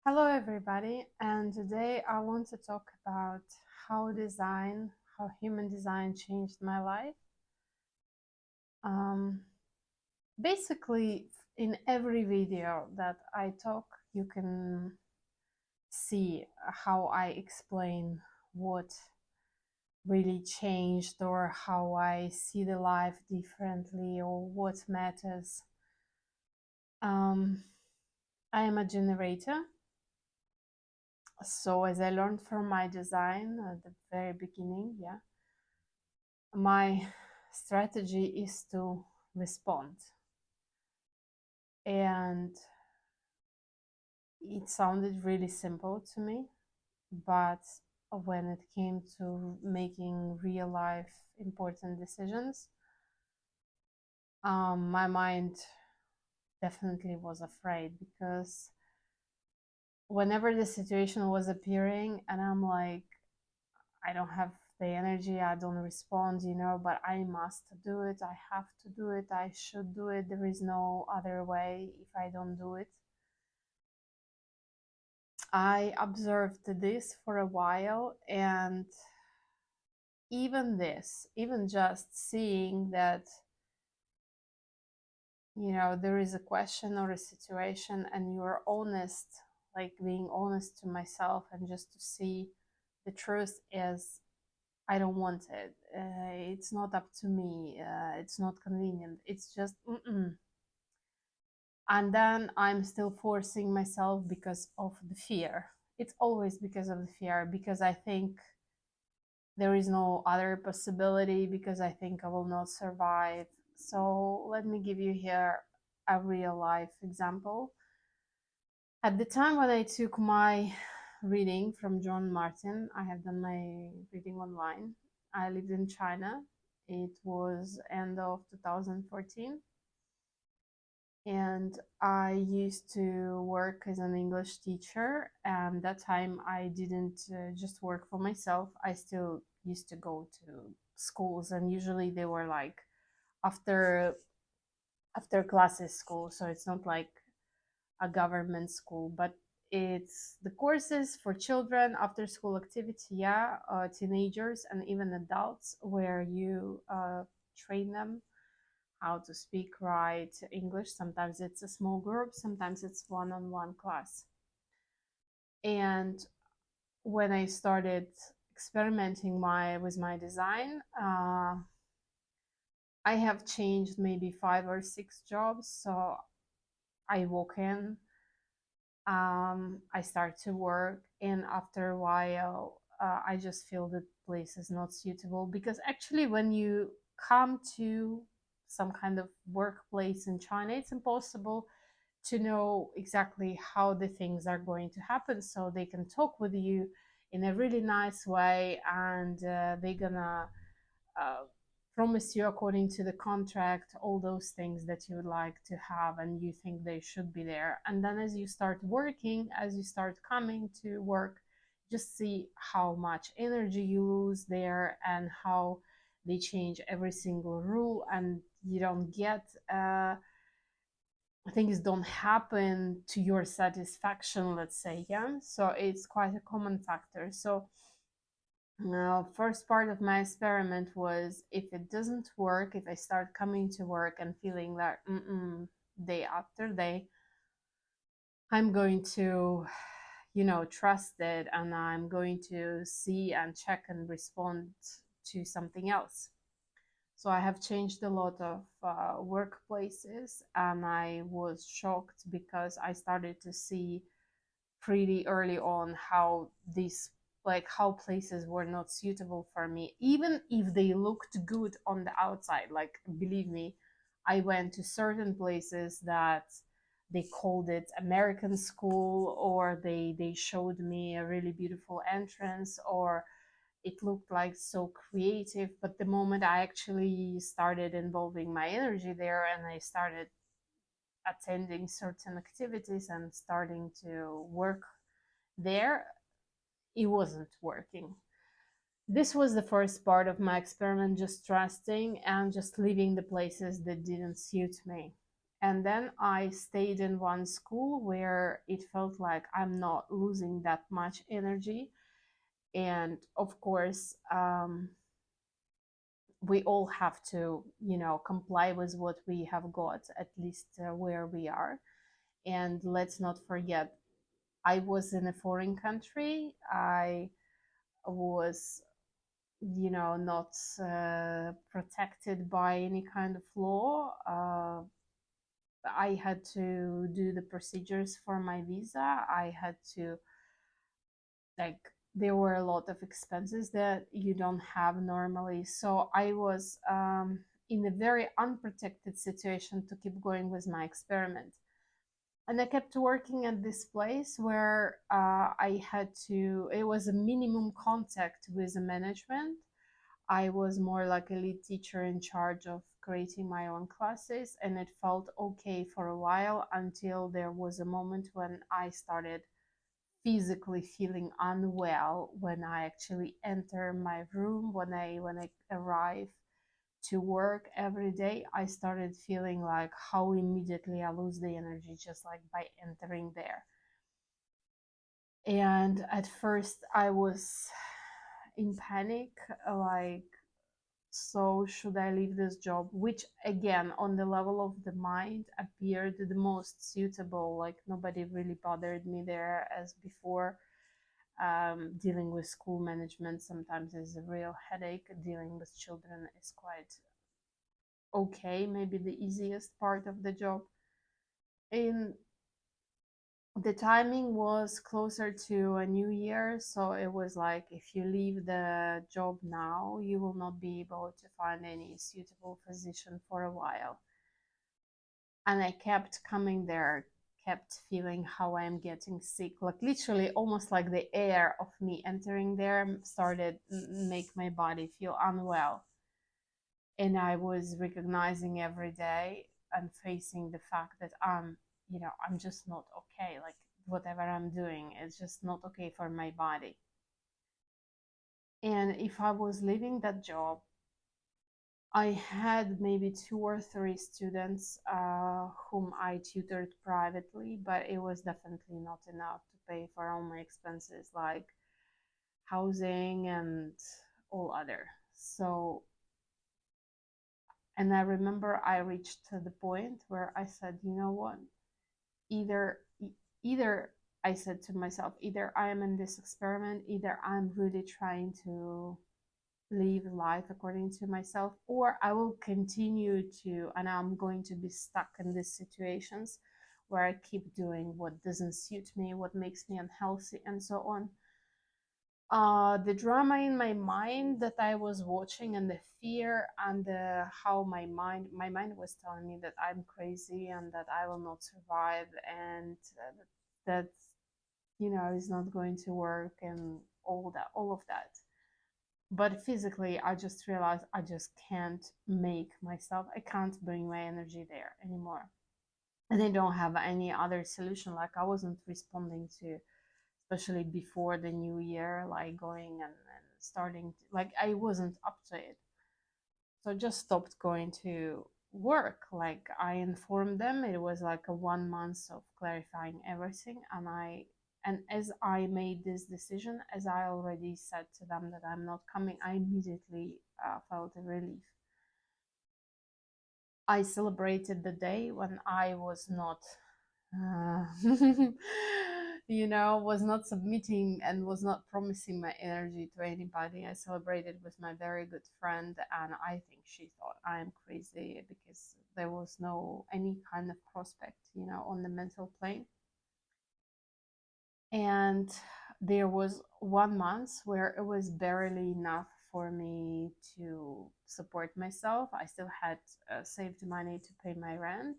Hello, everybody, and today I want to talk about how human design changed my life. Um, Basically, in every video that I talk, you can see how I explain what really changed or how I see the life differently or what matters. I am a generator. So as I learned from my design at the very beginning, my strategy is to respond. And it sounded really simple to me, but when it came to making real life important decisions, my mind definitely was afraid because whenever the situation was appearing and I'm like, I don't have the energy, I don't respond, but I must do it, I have to do it, I should do it, there is no other way if I don't do it. I observed this for a while, and even just seeing that, there is a question or a situation and you're honest, like being honest to myself and just to see the truth is I don't want it. It's not up to me. It's not convenient. It's just, mm-mm. And then I'm still forcing myself because of the fear. It's always because of the fear, because I think there is no other possibility, because I think I will not survive. So let me give you here a real life example. At the time when I took my reading from John Martin, I have done my reading online. I lived in China. It was end of 2014. And I used to work as an English teacher. And that time I didn't just work for myself. I still used to go to schools, and usually they were like after classes school. So it's not like a government school, but it's the courses for children, after school activity, teenagers and even adults, where you train them how to speak right English. Sometimes it's a small group, sometimes it's one-on-one class. And when I started experimenting with my design, I have changed maybe 5 or 6 jobs. So I walk in, I start to work, and after a while, I just feel that place is not suitable, because actually, when you come to some kind of workplace in China, it's impossible to know exactly how the things are going to happen. So they can talk with you in a really nice way, and they're gonna uh, promise you according to the contract all those things that you would like to have and you think they should be there. And then as you start working, as you start coming to work, just see how much energy you lose there and how they change every single rule, and you don't get things don't happen to your satisfaction, let's say. So it's quite a common factor. So now, first part of my experiment was, if it doesn't work, if I start coming to work and feeling that day after day, I'm going to, trust it, and I'm going to see and check and respond to something else. So I have changed a lot of workplaces, and I was shocked because I started to see pretty early on how these, like, how places were not suitable for me, even if they looked good on the outside. Like, believe me, I went to certain places that they called it American school, or they showed me a really beautiful entrance, or it looked like so creative. But the moment I actually started involving my energy there, and I started attending certain activities and starting to work there, it wasn't working. This was the first part of my experiment, just trusting and just leaving the places that didn't suit me. And then I stayed in one school where it felt like I'm not losing that much energy. And of course, we all have to, comply with what we have got, at least where we are. And let's not forget, I was in a foreign country. I was, not protected by any kind of law. I had to do the procedures for my visa. I had to, like, there were a lot of expenses that you don't have normally. So I was in a very unprotected situation to keep going with my experiment. And I kept working at this place where I had to, it was a minimum contact with the management. I was more like a lead teacher in charge of creating my own classes, and it felt okay for a while until there was a moment when I started physically feeling unwell when I actually enter my room, when I arrive to work every day. I started feeling like how immediately I lose the energy just like by entering there. And at first I was in panic, like, so should I leave this job, which again on the level of the mind appeared the most suitable, like nobody really bothered me there as before. Dealing with school management sometimes is a real headache. Dealing with children is quite okay, maybe the easiest part of the job. In the timing was closer to a new year, so it was like if you leave the job now, you will not be able to find any suitable position for a while. And I kept coming there, kept feeling how I'm getting sick, like literally almost like the air of me entering there started make my body feel unwell. And I was recognizing every day and facing the fact that I'm just not okay. Like whatever I'm doing is just not okay for my body. And if I was leaving that job, I had maybe 2 or 3 students whom I tutored privately, but it was definitely not enough to pay for all my expenses like housing and all other. So, and I remember I reached to the point where I said, you know what, either either I said to myself, either I am in this experiment, either I'm really trying to live life according to myself, or I will continue to, and I'm going to be stuck in these situations where I keep doing what doesn't suit me, what makes me unhealthy, and so on. The drama in my mind that I was watching, and the fear, and how my mind was telling me that I'm crazy and that I will not survive, and that is not going to work, and all of that. But physically, I just realized I just can't make myself, I can't bring my energy there anymore. And I don't have any other solution. Like I wasn't responding to, especially before the new year, like going and starting to, like I wasn't up to it. So I just stopped going to work. Like I informed them, it was like a 1 month of clarifying everything, and as I made this decision, as I already said to them that I'm not coming, I immediately felt a relief. I celebrated the day when I was not uh, was not submitting and was not promising my energy to anybody. I celebrated with my very good friend, and I think she thought I'm crazy because there was no any kind of prospect, on the mental plane. And there was 1 month where it was barely enough for me to support myself. I still had saved money to pay my rent,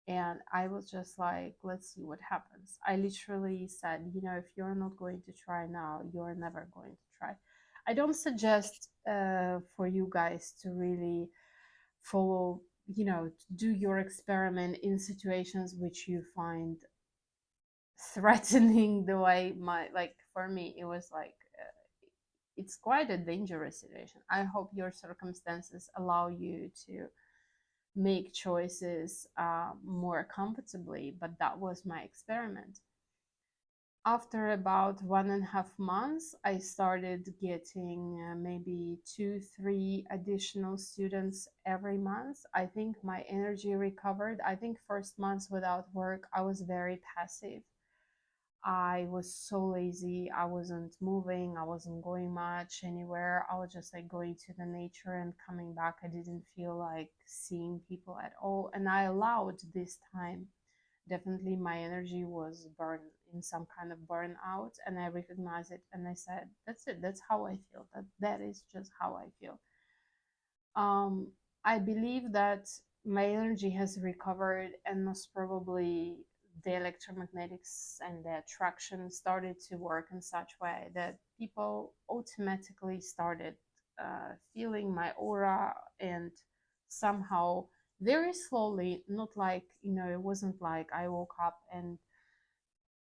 and I was just like, let's see what happens. I literally said, if you're not going to try now, you're never going to try. I don't suggest for you guys to really follow, do your experiment in situations which you find threatening the way like for me, it was like, it's quite a dangerous situation. I hope your circumstances allow you to make choices more comfortably. But that was my experiment. After about 1.5 months, I started getting maybe 2, 3 additional students every month. I think my energy recovered. I think first months without work, I was very passive. I was so lazy. I wasn't moving. I wasn't going much anywhere. I was just like going to the nature and coming back. I didn't feel like seeing people at all. And I allowed this time. Definitely my energy was burned in some kind of burnout, and I recognized it and I said, that's it. That's how I feel. That is just how I feel. Um, I believe that my energy has recovered, and most probably the electromagnetics and the attraction started to work in such way that people automatically started feeling my aura, and somehow very slowly, not like, it wasn't like I woke up and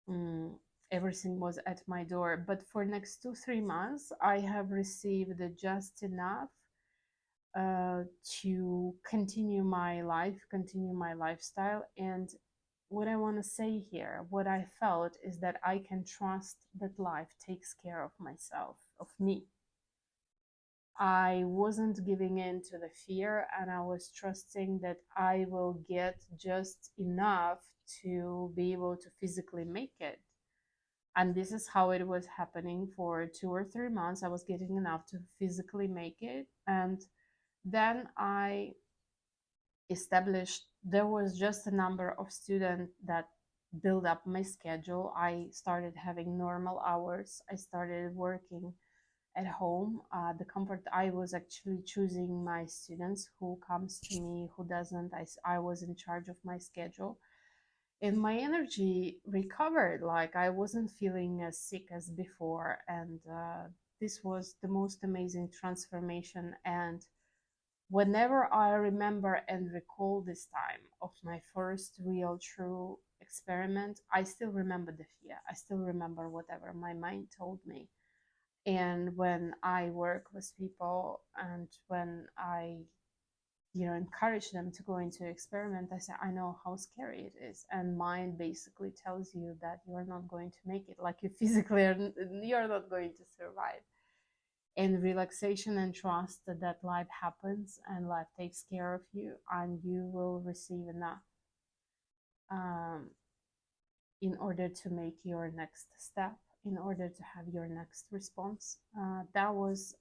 mm, everything was at my door, but for next 2, 3 months I have received just enough to continue my lifestyle. And what I want to say here, what I felt is that I can trust that life takes care of myself, of me. I wasn't giving in to the fear, and I was trusting that I will get just enough to be able to physically make it. And this is how it was happening for 2 or 3 months. I was getting enough to physically make it. And then I established, there was just a number of students that build up my schedule. I started having normal hours. I started working at home. The comfort, I was actually choosing my students, who comes to me, who doesn't. I was in charge of my schedule, and my energy recovered. Like, I wasn't feeling as sick as before. And this was the most amazing transformation. And whenever I remember and recall this time of my first real true experiment, I still remember the fear. I still remember whatever my mind told me. And when I work with people, and when I encourage them to go into experiment, I say, I know how scary it is. And mind basically tells you that you're not going to make it, like you physically you're not going to survive. And relaxation and trust that life happens and life takes care of you, and you will receive enough um, in order to make your next step, in order to have your next response. That was,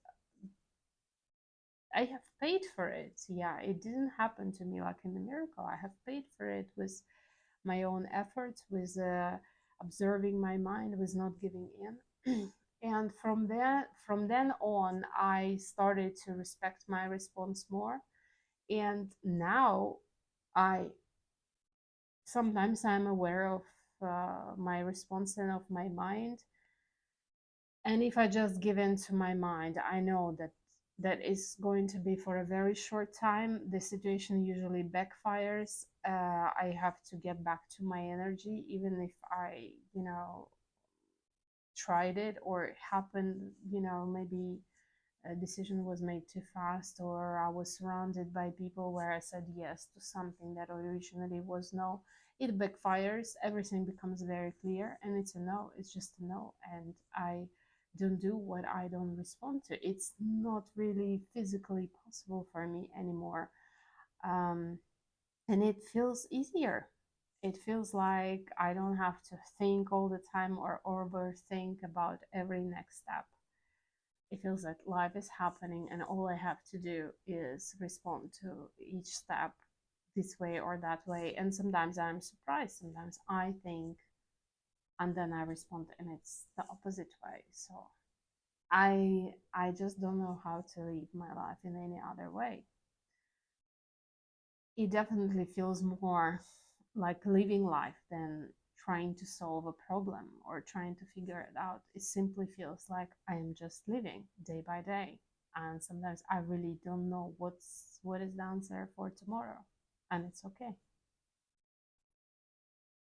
I have paid for it. Yeah, it didn't happen to me like in a miracle. I have paid for it with my own efforts, with observing my mind, with not giving in. And from then on, I started to respect my response more. And now I sometimes I'm aware of my response and of my mind. And if I just give in to my mind, I know that that is going to be for a very short time. The situation usually backfires. I have to get back to my energy, even if I, tried it, or it happened, maybe a decision was made too fast, or I was surrounded by people where I said yes to something that originally was no. It backfires, everything becomes very clear, and it's a no, it's just a no. And I don't do what I don't respond to. It's not really physically possible for me anymore. Um, and it feels easier. It feels like I don't have to think all the time or overthink about every next step. It feels like life is happening, and all I have to do is respond to each step this way or that way. And sometimes I'm surprised, sometimes I think, and then I respond and it's the opposite way. So I just don't know how to live my life in any other way. It definitely feels more like living life than trying to solve a problem or trying to figure it out. It simply feels like I am just living day by day. And sometimes I really don't know what is the answer for tomorrow. And it's okay.